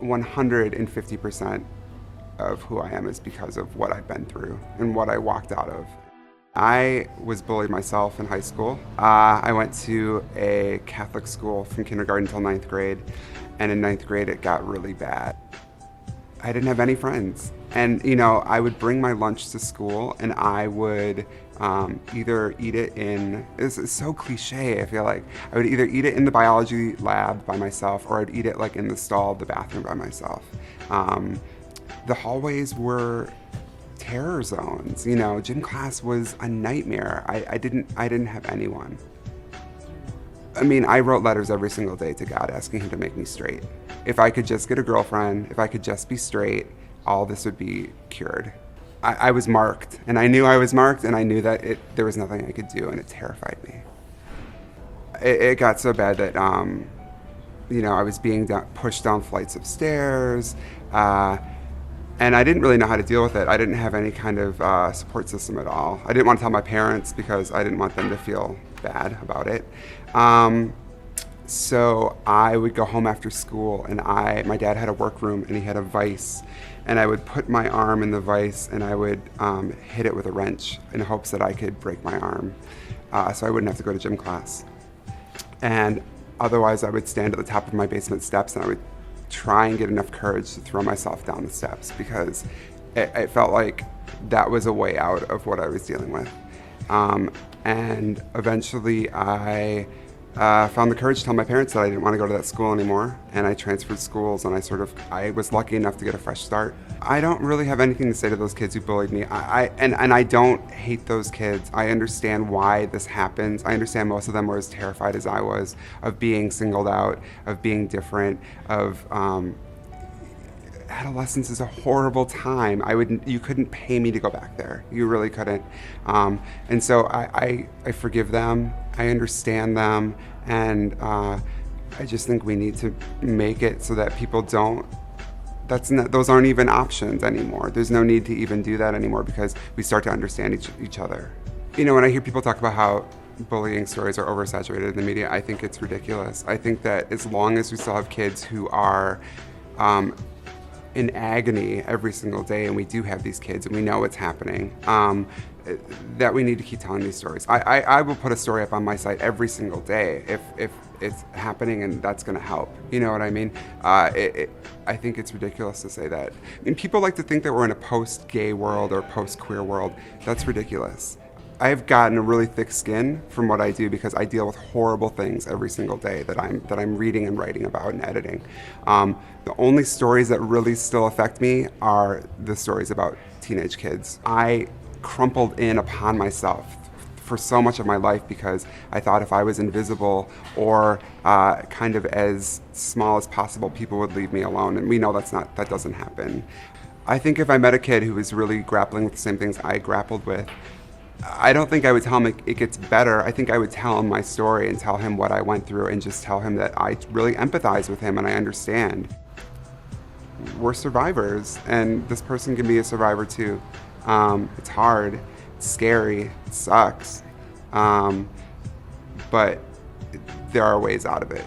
150% of who I am is because of what I've been through and what I walked out of. I was bullied myself in high school. I went to a Catholic school from kindergarten till ninth grade, and in ninth grade it got really bad. I didn't have any friends. And, I would bring my lunch to school and I would either eat it it's so cliche, I feel like. I would either eat it in the biology lab by myself or I'd eat it like in the stall of the bathroom by myself. The hallways were terror zones, gym class was a nightmare. I didn't have anyone. I wrote letters every single day to God asking him to make me straight. If I could just get a girlfriend, if I could just be straight, all this would be cured. I was marked, and I knew I was marked, and I knew that there was nothing I could do, and it terrified me. It got so bad that, I was being pushed down flights of stairs, and I didn't really know how to deal with it. I didn't have any kind of support system at all. I didn't want to tell my parents because I didn't want them to feel bad about it. So I would go home after school, and my dad had a workroom, and he had a vise, and I would put my arm in the vise, and I would hit it with a wrench in hopes that I could break my arm, so I wouldn't have to go to gym class. And otherwise, I would stand at the top of my basement steps, and I would try and get enough courage to throw myself down the steps because it felt like that was a way out of what I was dealing with. And eventually I found the courage to tell my parents that I didn't want to go to that school anymore, and I transferred schools, and I was lucky enough to get a fresh start. I don't really have anything to say to those kids who bullied me. And I don't hate those kids. I understand why this happens. I understand most of them were as terrified as I was of being singled out, of being different, of adolescence is a horrible time. You couldn't pay me to go back there. You really couldn't. And so I forgive them. I understand them. And I just think we need to make it so that people don't, those aren't even options anymore. There's no need to even do that anymore because we start to understand each other. When I hear people talk about how bullying stories are oversaturated in the media, I think it's ridiculous. I think that as long as we still have kids who are in agony every single day, and we do have these kids and we know what's happening, that we need to keep telling these stories. I will put a story up on my site every single day if it's happening, and that's going to help. You know what I mean? I think it's ridiculous to say that. People like to think that we're in a post-gay world or post-queer world. That's ridiculous. I've gotten a really thick skin from what I do because I deal with horrible things every single day that I'm reading and writing about and editing. The only stories that really still affect me are the stories about teenage kids. I crumpled in upon myself for so much of my life because I thought if I was invisible or kind of as small as possible, people would leave me alone. And we know that doesn't happen. I think if I met a kid who was really grappling with the same things I grappled with, I don't think I would tell him it gets better. I think I would tell him my story and tell him what I went through and just tell him that I really empathize with him and I understand. We're survivors, and this person can be a survivor too. It's hard, it's scary, it sucks, but there are ways out of it.